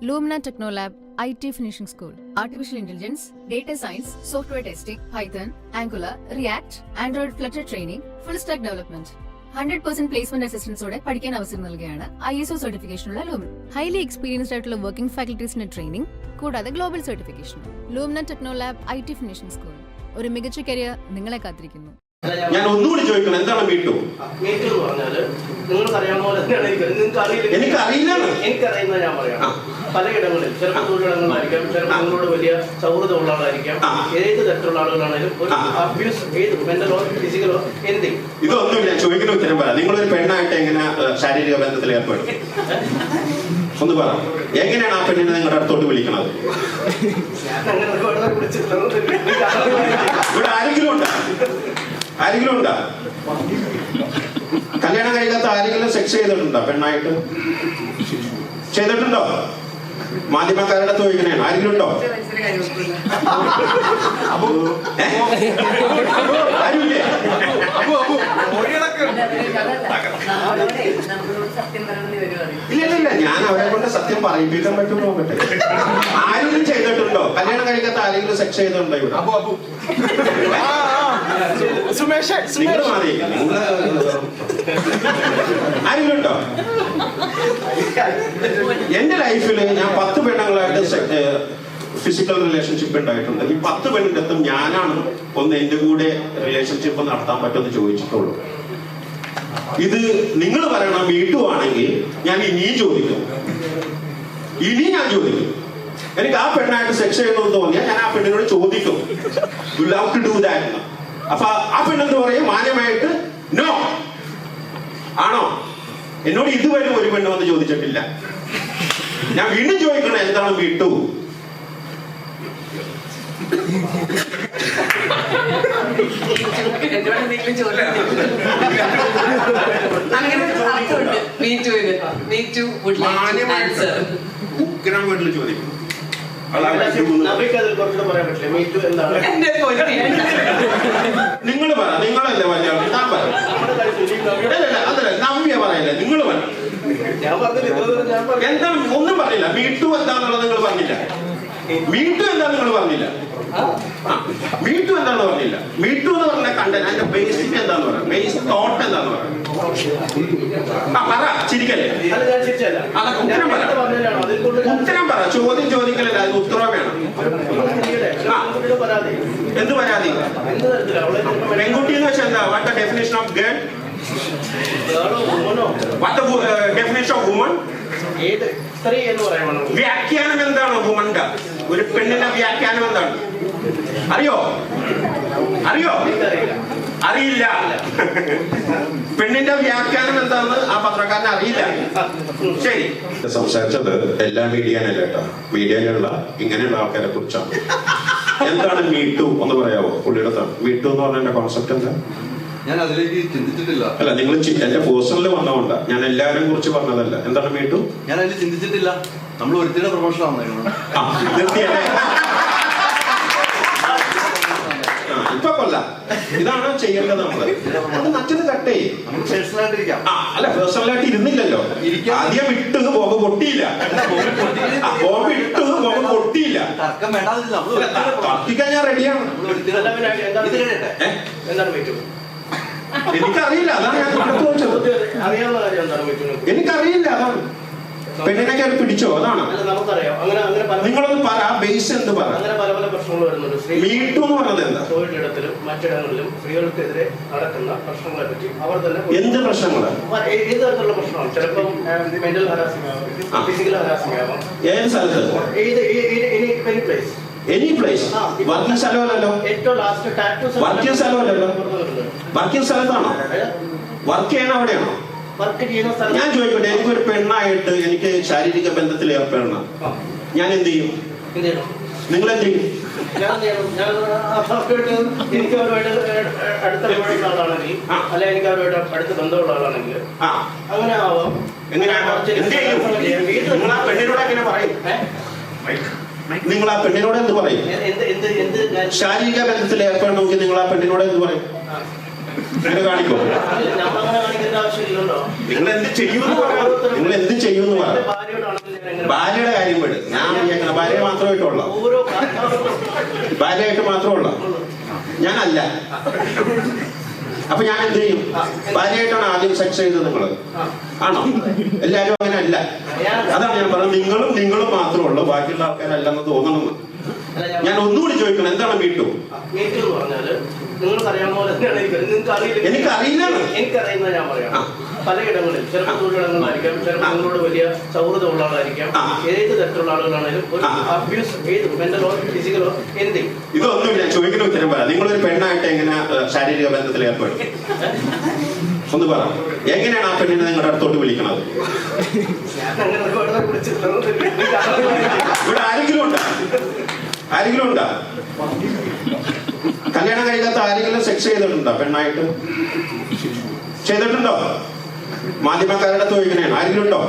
Lumina Technolab IT Finishing School. Artificial Intelligence, Data Science, Software Testing, Python, Angular, React, Android Flutter Training, Full Stack Development. 100% placement അസിസ്റ്റൻസോടെ പഠിക്കാൻ അവസരം നൽകുകയാണ് ISO സർട്ടിഫിക്കേഷനുള്ള Lumina. Highly experienced ആയിട്ടുള്ള working ഫാക്കൽറ്റീസിന്റെ training കൂടാതെ global certification. Lumina Technolab IT finishing school ഒരു മികച്ച കരിയർ നിങ്ങളെ കാത്തിരിക്കുന്നു. ഞാൻ ഒന്നുകൂടി ചോദിക്കണം, എന്താണ് മീറ്റു? മീറ്റു എന്ന് പറഞ്ഞാല് നിങ്ങൾക്ക് അറിയാവുന്ന പോലെ എനിക്കറിയുന്നത് ഞാൻ പറയാം. പലയിടങ്ങളിൽ ചിലപ്പോൾ തൊഴിലിടങ്ങളിലായിരിക്കാം, ചിലപ്പോൾ നിങ്ങളോട് വലിയ സൗഹൃദമുള്ള ആളായിരിക്കാം, ഏത് തരത്തിലുള്ള ആളുകളാണെങ്കിലും ഒരു അബ്യൂസ്, ഏത് മെന്റലോ ഫിസിക്കലോ എന്തെങ്കിലും. ഇതൊന്നും ഞാൻ ചോദിക്കുന്ന ഉത്തരം പറയാം. നിങ്ങളൊരു പെണ്ണായിട്ട് എങ്ങനെ ശാരീരിക ബന്ധത്തിൽ ഏർപ്പെടും? ഒന്ന് പറ, എങ്ങനെയാണ് ആ പെണ്ണിനെ നിങ്ങളുടെ അടുത്തോട്ട് വിളിക്കണത്? ഇവിടെ ആരെങ്കിലും ഉണ്ടോ? കല്യാണം കഴിക്കാത്ത ആരെങ്കിലും സെക്സ് ചെയ്തിട്ടുണ്ടോ? പെണ്ണായിട്ട് ചെയ്തിട്ടുണ്ടോ? മാധ്യമക്കാരുടെ ചോദിക്കണേണ്, ആരെങ്കിലും ഉണ്ടോ? ആരുമില്ലേ? ഇല്ല, ഞാൻ അവരെ കൊണ്ട് സത്യം പറയിപ്പിക്കാൻ പറ്റും നോക്കട്ടെ. ആരെങ്കിലും ചെയ്തിട്ടുണ്ടോ? കല്യാണം കഴിക്കാത്ത ആരെങ്കിലും സെക്സ് ചെയ്തിട്ടുണ്ടോ ഇവിടെ? ആരെങ്കിലും ഉണ്ടോ? എന്റെ ലൈഫിൽ ഞാൻ 10 പെണ്ണുങ്ങളായിട്ട് ഫിസിക്കൽ റിലേഷൻഷിപ്പ് ഉണ്ടായിട്ടുണ്ട്. ഈ 10 പെണ്ണിന്റെ അടുത്തും ഞാനാണ് ഒന്ന് എന്റെ കൂടെ റിലേഷൻഷിപ്പ് നടത്താൻ പറ്റുമെന്ന് ചോദിച്ചിട്ടുള്ളൂ. ഇത് നിങ്ങൾ പറയണം വീട്ടുവാണെങ്കിൽ ഞാൻ ഇനിയും ചോദിക്കും. എനിക്ക് ആ പെണ്ണായിട്ട് സെക്സ് ചെയ്യണമെന്ന് തോന്നിയാൽ ഞാൻ ആ പെണ്ണിനോട് ചോദിക്കും, you love to do that. അപ്പൊ ആ പെണ്ണെന്ന് പറയും മാന്യമായിട്ട് നോ. ആണോ? എന്നോട് ഇതുവരെ ഒരു പെണ്ണ് വന്ന് ചോദിച്ചിട്ടില്ല. ഞാൻ വീണ്ടും ചോദിക്കണം, എന്താണ് വീട്ടു? ഉഗ്രം വീട്ടിൽ ചോദിക്കും. നിങ്ങൾ പറ, നിങ്ങളല്ലേ വലിയ ഞാൻ പറ. അതല്ല, നവ്യ പറയല്ലേ, നിങ്ങൾ പറ. എന്താ ഒന്നും പറഞ്ഞില്ല. മീട്ടു എന്താന്നുള്ളത് നിങ്ങൾ പറഞ്ഞില്ല. മീട്ടു എന്താന്ന് പറഞ്ഞില്ല. മീട്ടു എന്ന് പറഞ്ഞ കണ്ടന്റ്, അതിന്റെ ബേസിക് എന്താന്ന് പറയാം, ബേസിക് തോട്ട് എന്താന്ന് പറയാം. പറ, ചിരിക്കല്ലേ? ഉത്തരം പറ. ചോദ്യം ചോദിക്കലല്ല, അതിന് ഉത്തരം വേണം. എന്ത് പരാതി? പെൺകുട്ടി എന്ന് വെച്ചാൽ എന്താ? What the definition of girl? What the definition of woman? വ്യാഖ്യാനം എന്താണ് വുമന്റെ? ഒരു പെണ്ണിന്റെ വ്യാഖ്യാനം എന്താണ്? അറിയോ? അറിയില്ല. പെണ്ണിന്റെ വ്യാഖ്യാനം എന്താണെന്ന് ആ പത്രക്കാരന് അറിയില്ല. ശരി, സംസാരിച്ചത് എല്ലാ മീഡിയയിലല്ല കേട്ടോ, മീഡിയയിലുള്ള ഇങ്ങനെയുള്ള ആൾക്കാരെ കുറിച്ചാണ്. എന്താണ് മീട്ടു ഒന്ന് പറയാവോ? പുള്ളിയുടെ മീട്ടു എന്ന് പറഞ്ഞ കോൺസെപ്റ്റ് എന്താ? ഞാൻ അതിലേക്ക് ചിന്തിച്ചിട്ടില്ല. അല്ല, നിങ്ങൾ എന്റെ പേഴ്സണൽ വന്നതുകൊണ്ടാ, ഞാൻ എല്ലാവരും കുറിച്ച് പറഞ്ഞതല്ല. എന്താണ് മീട്ടു? ഞാൻ അതിൽ ചിന്തിച്ചിട്ടില്ല. നമ്മൾ ഒരുത്തിയുടെ പ്രൊമോഷൻ ആവുന്നതാണ്. ഇപ്പൊ കൊല്ല, ഇതാണ് ചെയ്യേണ്ടത്. നമ്മള് മറ്റത് കട്ടേ പേഴ്സണലായിട്ടിരിക്കാം. അല്ല, പേഴ്സണലായിട്ട് ഇരുന്നില്ലല്ലോ. ആദ്യം ഇട്ട് ബോംബ് പൊട്ടിയില്ല. ബോംബ് ഇട്ട് ബോംബ് പൊട്ടിയില്ല. തർക്കം വേണ്ടാതില്ല. തർക്കിക്കാൻ ഞാൻ റെഡിയാണ്. എനിക്കറിയില്ല, അതാണ് ഞാൻ ചോദിച്ചത്. എനിക്കറിയില്ല, അതാണ്. പെണ്ണിനെ കയറി പിടിച്ചോ? അതാണ്. നിങ്ങളൊന്ന് പറ, ബേസ് എന്ത് പറ. മീട്ടു എന്ന് പറഞ്ഞത് എന്താ? തൊഴിലിടത്തിലും മറ്റിടങ്ങളിലും സ്ത്രീകൾക്കെതിരെ നടക്കുന്ന പ്രശ്നങ്ങളെ പറ്റി അവർ തന്നെ. എന്ത് പ്രശ്നങ്ങളാണ്? ഏത് തരത്തിലുള്ള പ്രശ്നമാണ്? ചിലപ്പം മെന്റൽ ഹരാസിംഗ് ആവാം, ഫിസിക്കൽ ഹരാസിംഗ് ആവാം. ഏത് സ്ഥലത്ത്? Any place. വർക്കിംഗ് സ്ഥലമല്ലല്ലോ. ഏറ്റവും ലാസ്റ്റ് ടാറ്റൂ വർക്കിംഗ് സ്ഥലമല്ലല്ലോ. വർക്കിംഗ് സ്ഥലത്താണോ? വർക്ക് ചെയ്യണ അവിടെയാണോ? ഞാൻ ചോദിക്കട്ടെ, എനിക്കൊരു പെണ്ണായിട്ട് എനിക്ക് ശാരീരിക ബന്ധത്തിൽ ഏർപ്പെടണം, ഞാൻ എന്ത് ചെയ്യും? നിങ്ങൾ എന്ത് ചെയ്യും? എനിക്ക് അവരുമായിട്ട് അടുത്ത ആളാണെങ്കിൽ, അല്ലെ എനിക്ക് അവരുമായിട്ട് അടുത്ത ബന്ധമുള്ള ആളാണെങ്കിൽ അങ്ങനെ ആവാം. എങ്ങനെയാണോ? നിങ്ങൾ ആ പെണ്ണിനോട് എങ്ങനെ പറയും? നിങ്ങൾ ആ പെണ്ണിനോട് എന്ത് പറയും? ശാരീരിക ബന്ധത്തിൽ ഏർപ്പെടണമെങ്കിൽ നിങ്ങൾ ആ പെണ്ണിനോട് എന്ത് പറയും? കാണിക്കോ? നിങ്ങൾ എന്ത് ചെയ്യുമെന്ന് പറയാം. നിങ്ങൾ എന്ത് ചെയ്യുമെന്ന് പറയാം. ഭാര്യയുടെ കാര്യം വിട്. ഞാൻ വിചാരിക്കണ ഭാര്യ മാത്രമായിട്ടുള്ള ഓരോ ഭാര്യയായിട്ട് മാത്രമുള്ള ഞാനല്ല. അപ്പൊ ഞാൻ എന്ത് ചെയ്യും? ഭാര്യയായിട്ടാണ് ആദ്യം സെക്സ് ചെയ്തത് നിങ്ങള്? ആണോ? എല്ലാരും അങ്ങനെ അല്ല. അതാണ് ഞാൻ പറഞ്ഞത്, നിങ്ങളും മാത്രമുള്ളൂ, ബാക്കിയുള്ള ആൾക്കാരല്ലെന്ന് തോന്നണമെന്ന്. ഞാൻ ഒന്നുകൂടി ചോദിക്കണം, എന്താണ് മീറ്റു? മീറ്റു എന്ന് പറഞ്ഞാല് നിങ്ങൾക്ക് അറിയാവുന്ന പോലെ തന്നെയാണ് എനിക്കറിയില്ല. എനിക്കറിയുന്നത് ഞാൻ പറയാം. പലയിടങ്ങളിൽ ചിലപ്പോൾ തൊഴിലിടങ്ങളിലായിരിക്കാം, ചിലപ്പോൾ നിങ്ങളോട് വലിയ സൗഹൃദമുള്ള ആളായിരിക്കാം. ഏത് തരത്തിലുള്ള ആളുകളാണെങ്കിലും ഒരു അബ്യൂസ്, ഏത് മെന്റലോ ഫിസിക്കലോ എന്തെങ്കിലും, ഇതൊന്നും ഞാൻ ചോദിക്കുന്ന ഉത്തരം പറയാം. നിങ്ങളൊരു പെണ്ണായിട്ട് എങ്ങനെ ശാരീരിക ബന്ധത്തിൽ ഏർപ്പെടും? ഒന്ന് പറ. എങ്ങനെയാണ് ആ പെണ്ണിനെ നിങ്ങളുടെ അടുത്തോട്ട് വിളിക്കണത്? അങ്ങനെ ഒരുപാട് വിളിച്ചിട്ടുണ്ട്. ഇവിടെ ആരെങ്കിലും ഉണ്ടാ? കല്യാണം കഴിക്കാത്ത ആരെങ്കിലും സെക്സ് ചെയ്തിട്ടുണ്ടോ പെണ്ണായിട്ട്? ചെയ്തിട്ടുണ്ടോ? മാധ്യമക്കാരുടെ അടുത്ത് ചോദിക്കണേണ്. ആരെങ്കിലും ഉണ്ടോ?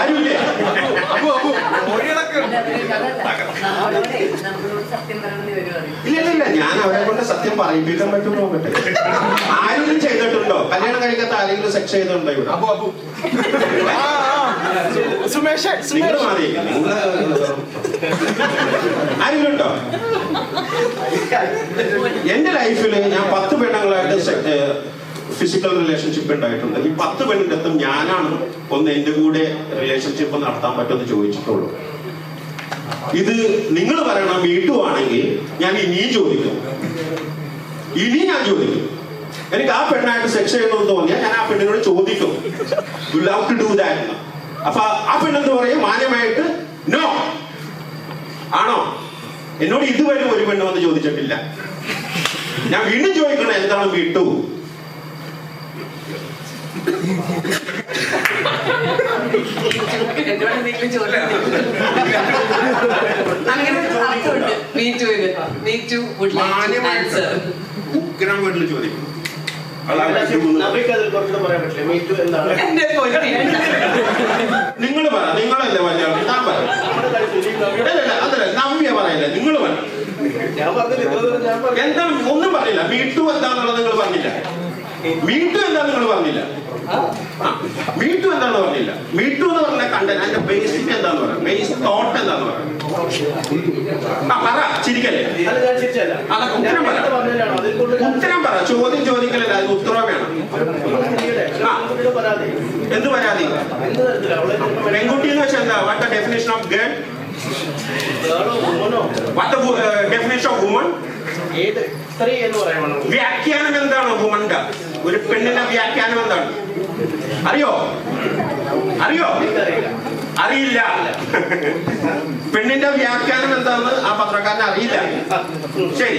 ആരുമില്ലേ? ഇല്ല, ഞാൻ അവരെ കൊണ്ട് സത്യം പറയിപ്പിക്കാൻ പറ്റുമോ നോക്കട്ടെ. ആരെങ്കിലും ചെയ്തിട്ടുണ്ടോ? കല്യാണം കഴിക്കാത്ത ആരെങ്കിലും സെക്സ് ചെയ്തിട്ടുണ്ടോ ഇവിടെ? നിങ്ങൾ മാറിയിരിക്കും. ആരെങ്കിലും ഉണ്ടോ? എന്റെ ലൈഫിൽ ഞാൻ 10 പെണ്ണുങ്ങളായിട്ട് ഫിസിക്കൽ റിലേഷൻഷിപ്പ് ഉണ്ടായിട്ടുണ്ട്. ഈ 10 പെണ്ണിന്റെ അടുത്തും ഞാനാണ് ഒന്ന് എന്റെ കൂടെ റിലേഷൻഷിപ്പ് നടത്താൻ പറ്റുമെന്ന് ചോദിച്ചിട്ടുള്ളൂ. ഇത് നിങ്ങൾ പറയണം മീറ്റു ആണെങ്കിൽ ഞാൻ ഇനിയും ചോദിക്കും. എനിക്ക് ആ പെണ്ണായിട്ട് സെക്സ് ചെയ്യണമെന്ന് തോന്നിയാൽ ഞാൻ ആ പെണ്ണിനോട് ചോദിക്കും, you love to do that. അപ്പൊ ആ പെണ്ണെന്ന് പറയും മാന്യമായിട്ട് നോ. ആണോ? എന്നോട് ഇതുവരെ ഒരു പെണ്ണ് വന്ന് ചോദിച്ചിട്ടില്ല. ഞാൻ വീണ്ടും ചോദിക്കണം, എന്താണ് മീറ്റു? ഉഗ്രം വീട്ടിൽ ചോദിക്കും. നിങ്ങൾ പറ, നിങ്ങളല്ലേ വലിയ ഞാൻ പറ. അതല്ല, നവ്യ പറയല്ലേ, നിങ്ങൾ പറ. എന്താണ്? ഒന്നും പറഞ്ഞില്ല. മീറ്റു എന്താണെന്നുള്ളത് നിങ്ങൾ പറഞ്ഞില്ല. മീറ്റു എന്താന്ന് നിങ്ങൾ പറഞ്ഞില്ല. മീറ്റു എന്താന്ന് പറഞ്ഞില്ല. മീറ്റു എന്ന് പറഞ്ഞ കണ്ടന്റ്, അതിന്റെ ബേസിക് എന്താന്ന് പറയാം, ബേസ് തോട്ട് എന്താന്ന് പറയാം. പറ, ചിരിക്കല്ലേ. ഉത്തരം പറ. ചോദ്യം ചോദിക്കലല്ല, അതിന് ഉത്തരം വേണം. എന്ത് പരാതി? പെൺകുട്ടി എന്ന് വെച്ചാൽ എന്താ? What the definition of girl? What the definition of woman? വ്യാഖ്യാനം എന്താണ് വുമന്റെ? ഒരു പെണ്ണിന്റെ വ്യാഖ്യാനം എന്താണ്? അറിയോ? അറിയില്ല. പെണ്ണിന്റെ വ്യാഖ്യാനം എന്താണെന്ന് ആ പത്രക്കാരന് അറിയില്ല. ശരി.